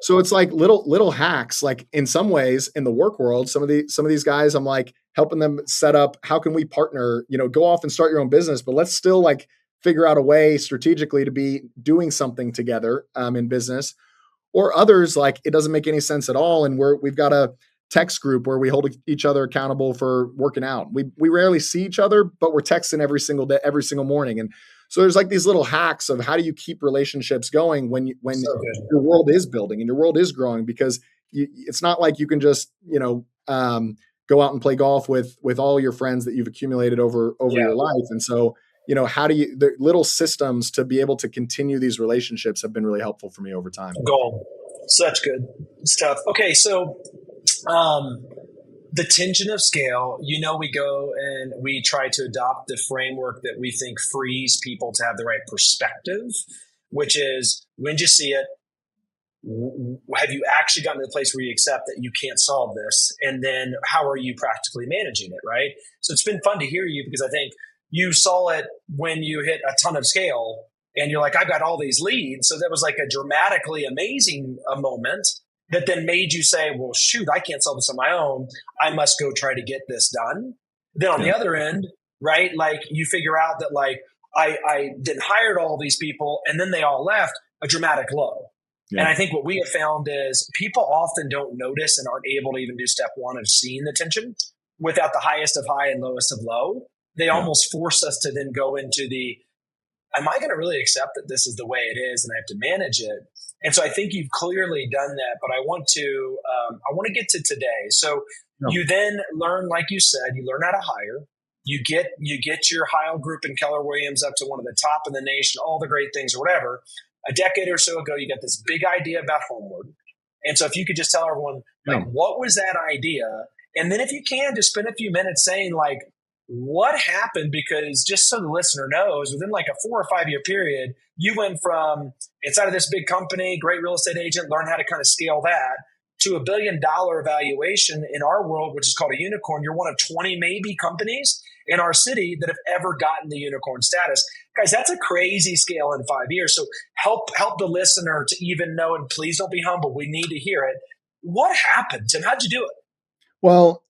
So it's like little hacks, like in some ways in the work world, some of these guys, I'm like helping them set up, how can we partner, go off and start your own business, but let's still like figure out a way strategically to be doing something together in business. Or others, like it doesn't make any sense at all. And we've got to text group where we hold each other accountable for working out. We rarely see each other, but we're texting every single day, every single morning. And so there's like these little hacks of how do you keep relationships going when your world is building and your world is growing, because it's not like you can just, go out and play golf with all your friends that you've accumulated over your life. And so, how do the little systems to be able to continue these relationships have been really helpful for me over time. Goal. Such good stuff. Okay. So, the tension of scale, we go and we try to adopt the framework that we think frees people to have the right perspective, which is, when you see it, have you actually gotten to the place where you accept that you can't solve this? And then how are you practically managing it, right? So it's been fun to hear you, because I think you saw it when you hit a ton of scale and you're like, I've got all these leads. So that was like a dramatically amazing moment that then made you say, well, shoot, I can't solve this on my own. I must go try to get this done. Then on the other end, right, like you figure out that like I didn't hire all these people and then they all left, a dramatic low. Yeah. And I think what we have found is people often don't notice and aren't able to even do step one of seeing the tension without the highest of high and lowest of low. They almost force us to then go into the, am I going to really accept that this is the way it is and I have to manage it? And so I think you've clearly done that, but I want to get to today. So you then learn, like you said, you learn how to hire. You get your Heyl Group and Keller Williams up to one of the top in the nation, all the great things or whatever. A decade or so ago, you got this big idea about Homeward. And so if you could just tell everyone, like, what was that idea? And then if you can, just spend a few minutes saying, like, what happened? Because just so the listener knows, within like a 4 or 5 year period, you went from inside of this big company, great real estate agent, learn how to kind of scale that, to $1 billion valuation in our world, which is called a unicorn. You're one of 20 maybe companies in our city that have ever gotten the unicorn status. Guys, that's a crazy scale in 5 years. So help the listener to even know, and please don't be humble. We need to hear it. What happened, Tim? How'd you do it? Well,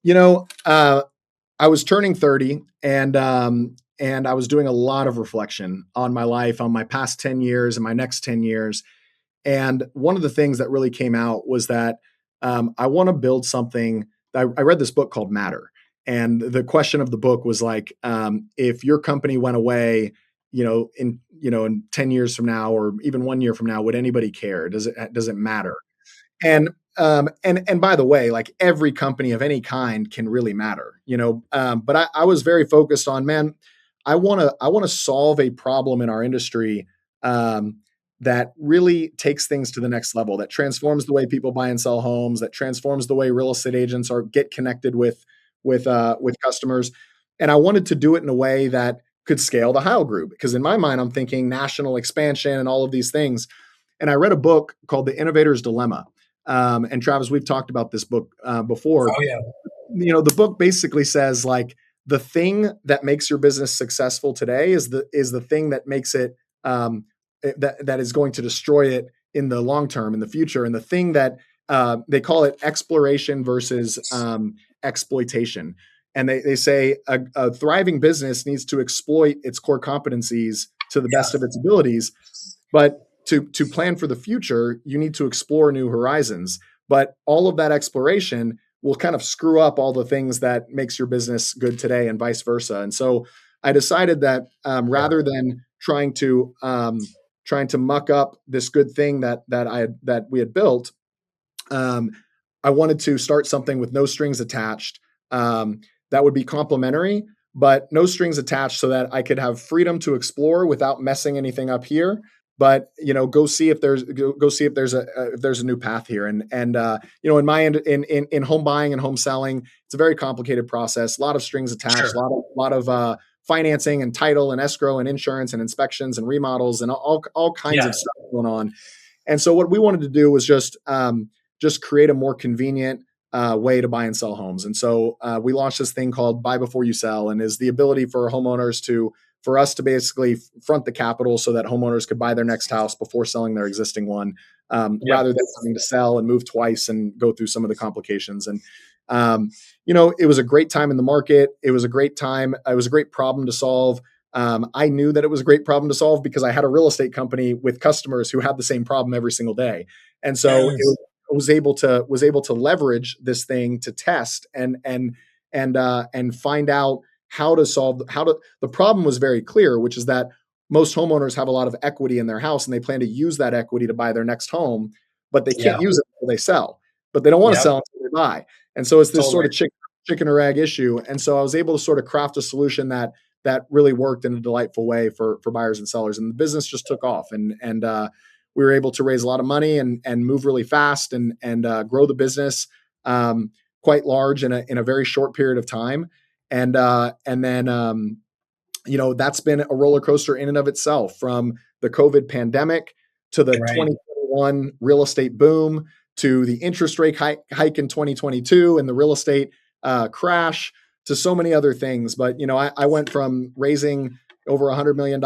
I was turning 30 and I was doing a lot of reflection on my life, on my past 10 years and my next 10 years. And one of the things that really came out was that I want to build something. I read this book called Matter. And the question of the book was like, if your company went away, in 10 years from now, or even 1 year from now, would anybody care? Does it matter? And by the way, like every company of any kind can really matter, but I was very focused on, man, I want to solve a problem in our industry, that really takes things to the next level, that transforms the way people buy and sell homes, that transforms the way real estate agents get connected with customers. And I wanted to do it in a way that could scale the Heyl Group, because in my mind, I'm thinking national expansion and all of these things. And I read a book called The Innovator's Dilemma. And Travis, we've talked about this book before. Oh yeah. The book basically says, like, the thing that makes your business successful today is the thing that makes it that is going to destroy it in the long term, in the future. And the thing that they call it exploration versus exploitation. And they say a thriving business needs to exploit its core competencies to the best of its abilities, but to plan for the future, you need to explore new horizons. But all of that exploration will kind of screw up all the things that makes your business good today, and vice versa. And so I decided that rather than trying to muck up this good thing that we had built, I wanted to start something with no strings attached, that would be complementary, but no strings attached, so that I could have freedom to explore without messing anything up here. But go see if there's a new path here. And in my end, in home buying and home selling, it's a very complicated process. A lot of strings attached, a lot of financing and title and escrow and insurance and inspections and remodels and all kinds of stuff going on. And so what we wanted to do was just create a more convenient way to buy and sell homes. And so we launched this thing called Buy Before You Sell, and is the ability for homeowners for us to basically front the capital so that homeowners could buy their next house before selling their existing one, rather than having to sell and move twice and go through some of the complications. And, it was a great time in the market. It was a great time. It was a great problem to solve. I knew that it was a great problem to solve because I had a real estate company with customers who had the same problem every single day. And so was able to leverage this thing to test and find out the problem was very clear, which is that most homeowners have a lot of equity in their house and they plan to use that equity to buy their next home, but they can't use it until they sell, but they don't want to sell until they buy. And so it's this sort of chicken or egg issue. And so I was able to sort of craft a solution that really worked in a delightful way for buyers and sellers. And the business just took off and we were able to raise a lot of money and move really fast and grow the business quite large in a very short period of time. And then that's been a roller coaster in and of itself, from the COVID pandemic to the 2021 real estate boom to the interest rate hike in 2022 and the real estate crash to so many other things. But, I went from raising over $100 million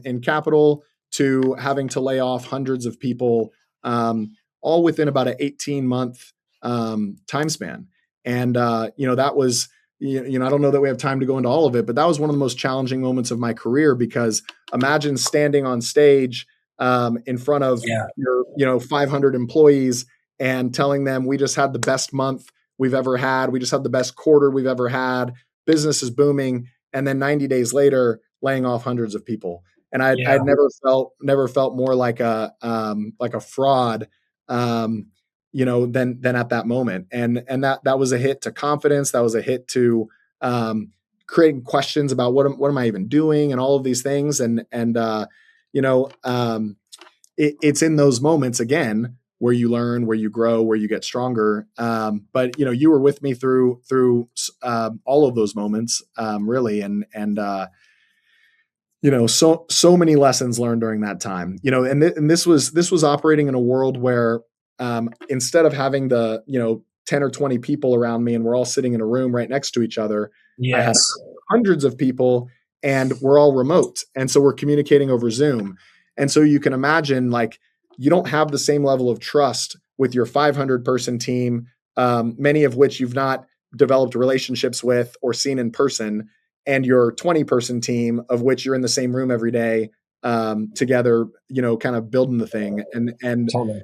in capital to having to lay off hundreds of people, all within about an 18-month time span. And, that was, I don't know that we have time to go into all of it, but that was one of the most challenging moments of my career, because imagine standing on stage in front of your 500 employees and telling them, we just had the best month we've ever had. We just had the best quarter we've ever had. Business is booming. And then 90 days later, laying off hundreds of people. And I'd never felt more like a fraud, than at that moment. And that was a hit to confidence. That was a hit to creating questions about what am I even doing and all of these things. It's in those moments again where you learn, where you grow, where you get stronger. But you were with me through all of those moments, really, so many lessons learned during that time. And this was operating in a world where instead of having the 10 or 20 people around me and we're all sitting in a room right next to each other, I had hundreds of people and we're all remote, and so we're communicating over Zoom. And so you can imagine, you don't have the same level of trust with your 500 person team, many of which you've not developed relationships with or seen in person, and your 20 person team of which you're in the same room every day together, kind of building the thing. And totally.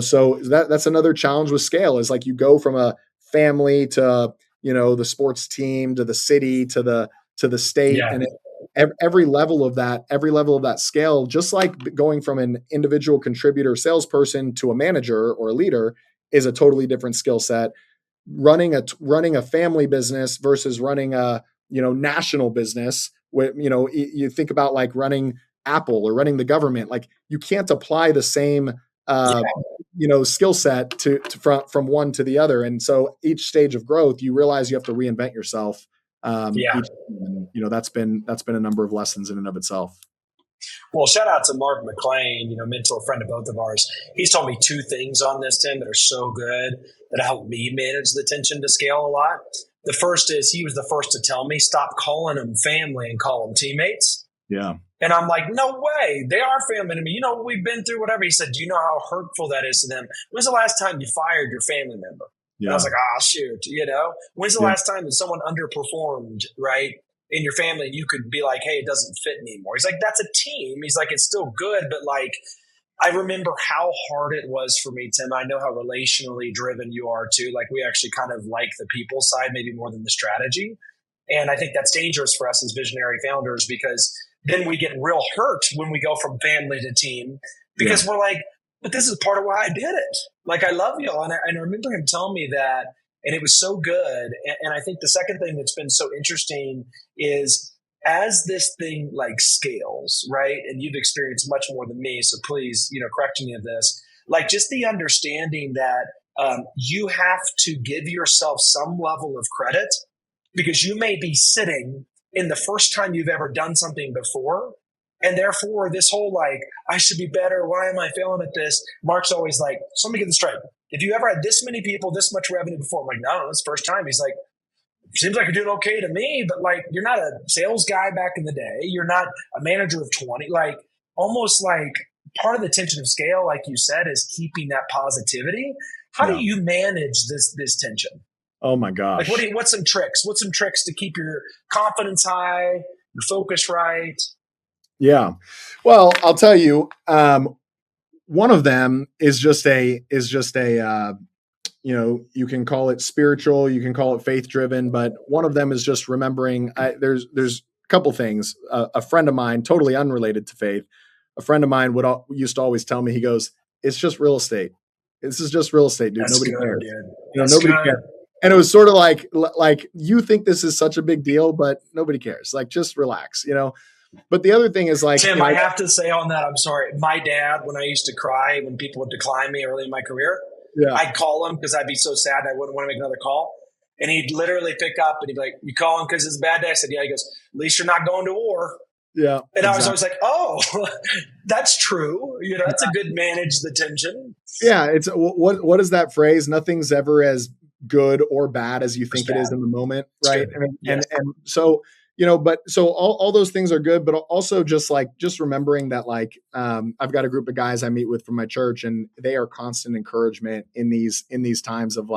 So that's another challenge with scale, is you go from a family to, the sports team, to the city, to the state, and every level of that scale, just like going from an individual contributor salesperson to a manager or a leader, is a totally different skill set. Running a family business versus running a national business. You think about running Apple or running the government. You can't apply the same skill set from one to the other. And so each stage of growth, you realize you have to reinvent yourself. That's been a number of lessons in and of itself. Well, shout out to Mark McLean, mentor friend of both of ours. He's told me two things on this, Tim, that are so good that helped me manage the tension to scale a lot. The first is, he was the first to tell me, stop calling them family and call them teammates. Yeah. And I'm like, no way. They are family to me. We've been through whatever. He said, do you know how hurtful that is to them? When's the last time you fired your family member? Yeah. And I was like, shoot, when's the last time that someone underperformed, right, in your family, and you could be like, hey, it doesn't fit anymore? He's like, that's a team. He's like, it's still good, but I remember how hard it was for me, Tim. I know how relationally driven you are too. We actually kind of like the people side, maybe more than the strategy. And I think that's dangerous for us as visionary founders, because then we get real hurt when we go from family to team, because we're like, but this is part of why I did it. I love you all. And I remember him telling me that, and it was so good. And I think the second thing that's been so interesting is, as this thing scales, right? And you've experienced much more than me, so please, correct me of this. Just the understanding that you have to give yourself some level of credit, because you may be sitting in the first time you've ever done something before. And therefore, this whole I should be better. Why am I failing at this? Mark's always like, so let me get this straight. If you ever had this many people, this much revenue before, I'm like, no, it's first time. He's like, seems like you're doing okay to me, but you're not a sales guy back in the day. You're not a manager of 20. Almost part of the tension of scale, like you said, is keeping that positivity. How do you manage this tension? Oh my gosh. What's some tricks? What's some tricks to keep your confidence high, your focus right? Yeah. Well, I'll tell you, one of them is just a you can call it spiritual, you can call it faith driven, but one of them is just remembering. There's a couple things. A friend of mine, totally unrelated to faith, a friend of mine used to always tell me, he goes, "It's just real estate. This is just real estate, dude. That's Nobody good, cares. Dude. Nobody cares." And it was sort of like you think this is such a big deal, but nobody cares. Like, just relax, But the other thing is like, Tim, I have to say on that, I'm sorry. My dad, when I used to cry when people would decline me early in my career, I'd call him because I'd be so sad I wouldn't want to make another call. And he'd literally pick up and he'd be like, "You calling because it's a bad day?" I said, "Yeah." He goes, "At least you're not going to war." Yeah. And I was always like, "Oh, that's true. That's a good manage the tension." Yeah. It's what is that phrase? Nothing's ever as good or bad as you think it is in the moment. Right. And so, but so all those things are good, but also just remembering that, I've got a group of guys I meet with from my church, and they are constant encouragement in these times of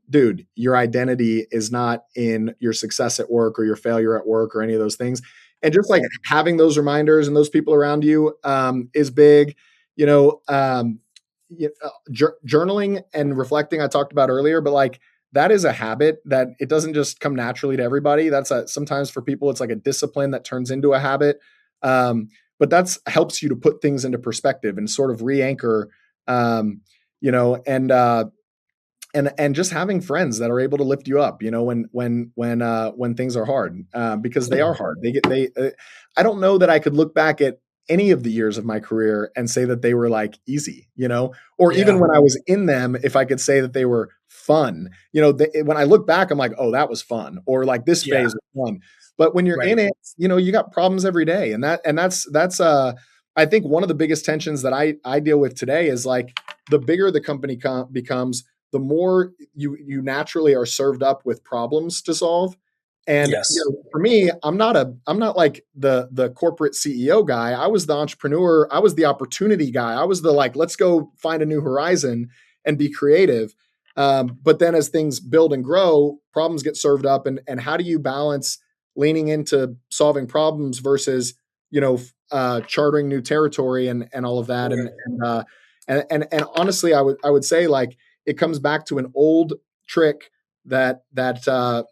dude, your identity is not in your success at work or your failure at work or any of those things. And just having those reminders and those people around you is big. Journaling and reflecting, I talked about earlier, but that is a habit that it doesn't just come naturally to everybody. Sometimes for people, it's like a discipline that turns into a habit. But that's helps you to put things into perspective and sort of re-anchor, and just having friends that are able to lift you up, when things are hard, because they are hard. I don't know that I could look back at any of the years of my career and say that they were easy, or even when I was in them, if I could say that they were fun, when I look back, I'm like, "Oh, that was fun," or this phase was fun. But when you're in it, you got problems every day. And that's I think one of the biggest tensions that I deal with today is the bigger the company becomes, the more you naturally are served up with problems to solve. And for me, I'm not like the corporate CEO guy. I was the entrepreneur. I was the opportunity guy. I was the let's go find a new horizon and be creative. But then as things build and grow, problems get served up. And how do you balance leaning into solving problems versus, chartering new territory and all of that. And honestly, I would say it comes back to an old trick that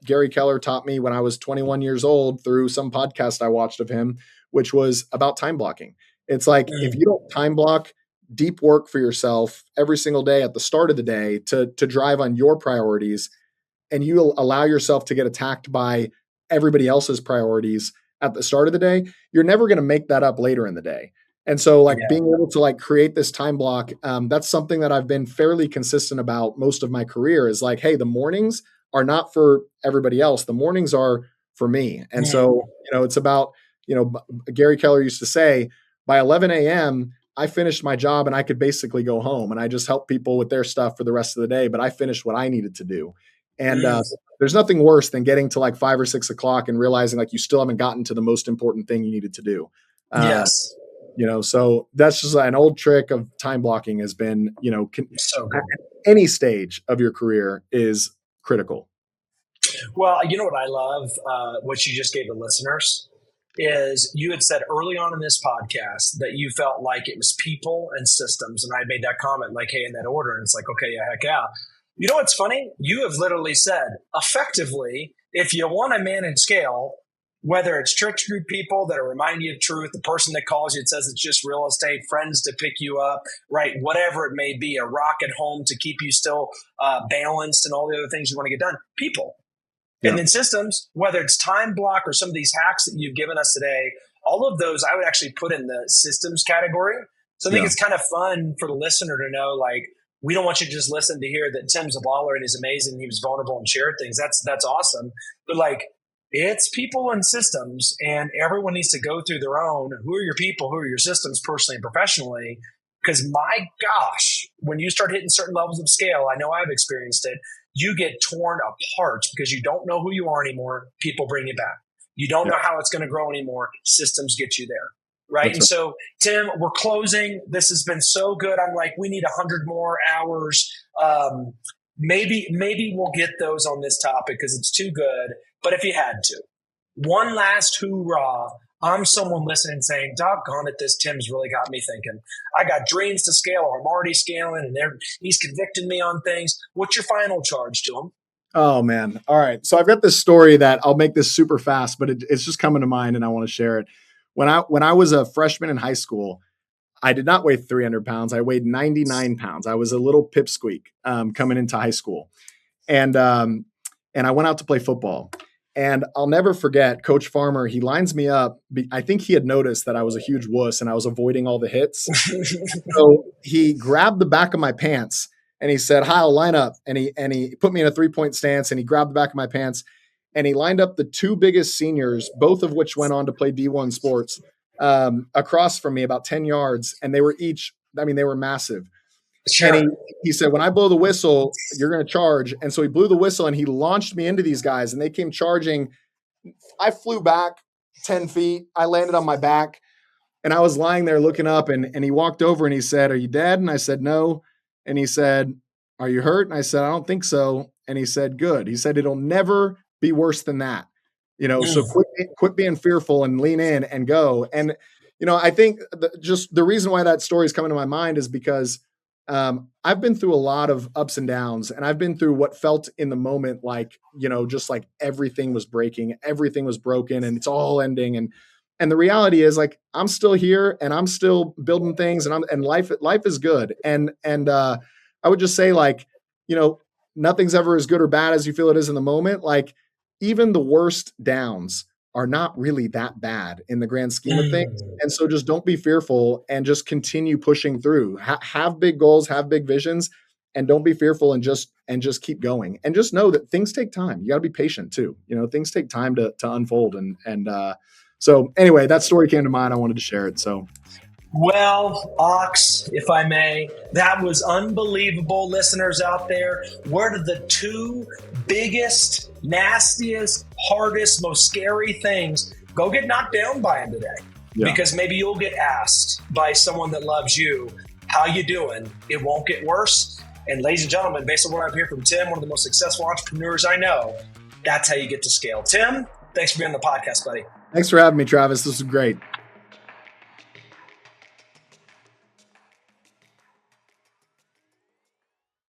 Gary Keller taught me when I was 21 years old through some podcast I watched of him, which was about time blocking. It's if you don't time block deep work for yourself every single day at the start of the day to drive on your priorities, and you allow yourself to get attacked by everybody else's priorities at the start of the day, you're never going to make that up later in the day. And so being able to create this time block, that's something that I've been fairly consistent about most of my career is hey, the mornings are not for everybody else. The mornings are for me. And so, it's about, Gary Keller used to say by 11 a.m., I finished my job and I could basically go home and I just help people with their stuff for the rest of the day, but I finished what I needed to do. And there's nothing worse than getting to 5 or 6 o'clock and realizing you still haven't gotten to the most important thing you needed to do. So that's just an old trick of time blocking has been, any stage of your career is critical. Well, you know what I love, what you just gave the listeners is you had said early on in this podcast that you felt like it was people and systems. And I made that comment hey, in that order. And it's okay, yeah, heck yeah. You know what's funny? You have literally said effectively, if you want to manage scale, whether it's church group people that are reminding you of truth, the person that calls you and says it's just real estate, friends to pick you up, right? Whatever it may be, a rock at home to keep you still balanced and all the other things you want to get done. People. Yeah. And then systems, whether it's time block or some of these hacks that you've given us today, all of those I would actually put in the systems category. So I think it's kind of fun for the listener to know, we don't want you to just listen to hear that Tim's a baller and he's amazing and he was vulnerable and shared things. That's awesome. But it's people and systems, and everyone needs to go through their own. Who are your people? Who are your systems personally and professionally? Because my gosh, when you start hitting certain levels of scale, I know I've experienced it, you get torn apart because you don't know who you are anymore. People bring you back. You don't know how it's going to grow anymore. Systems get you there. Right. And so, Tim, we're closing. This has been so good. I'm we need 100 more hours. Maybe we'll get those on this topic because it's too good. But if you had to, one last hoorah I'm someone listening saying, doggone it, this Tim's really got me thinking. I got dreams to scale, or I'm already scaling, and he's convicting me on things. What's your final charge to him? Oh, man. All right. So I've got this story that I'll make this super fast, but it's just coming to mind and I want to share it. When I was a freshman in high school, I did not weigh 300 pounds. I weighed 99 pounds. I was a little pipsqueak coming into high school. And I went out to play football. And I'll never forget Coach Farmer. He lines me up. I think he had noticed that I was a huge wuss and I was avoiding all the hits. So he grabbed the back of my pants and he said, Heyl, line up. And he put me in a 3-point stance and he grabbed the back of my pants and he lined up the two biggest seniors, both of which went on to play D1 sports, across from me about 10 yards. And they were they were massive. Sure. And he said, when I blow the whistle, you're going to charge. And so he blew the whistle and he launched me into these guys and they came charging. I flew back 10 feet. I landed on my back and I was lying there looking up and he walked over and he said, are you dead? And I said, no. And he said, are you hurt? And I said, I don't think so. And he said, good. He said, it'll never be worse than that. So quit being fearful and lean in and go. And, I think just the reason why that story is coming to my mind is because I've been through a lot of ups and downs and I've been through what felt in the moment like, just like everything was breaking, everything was broken and it's all ending. And the reality is like, I'm still here and I'm still building things and life is good. And I would just say like, nothing's ever as good or bad as you feel it is in the moment. Like even the worst downs are not really that bad in the grand scheme of things. And so just don't be fearful and just continue pushing through. Have big goals, have big visions, and don't be fearful and just keep going. And just know that things take time. You got to be patient too. Things take time to unfold. So anyway, that story came to mind. I wanted to share it. So. Well, Ox, if I may, that was unbelievable. Listeners out there, what are the two biggest, nastiest, hardest, most scary things? Go get knocked down by them today. Yeah. Because maybe you'll get asked by someone that loves you, how you doing? It won't get worse. And ladies and gentlemen, based on what I've heard from Tim, one of the most successful entrepreneurs I know, that's how you get to scale. Tim, thanks for being on the podcast, buddy. Thanks for having me, Travis. This was great.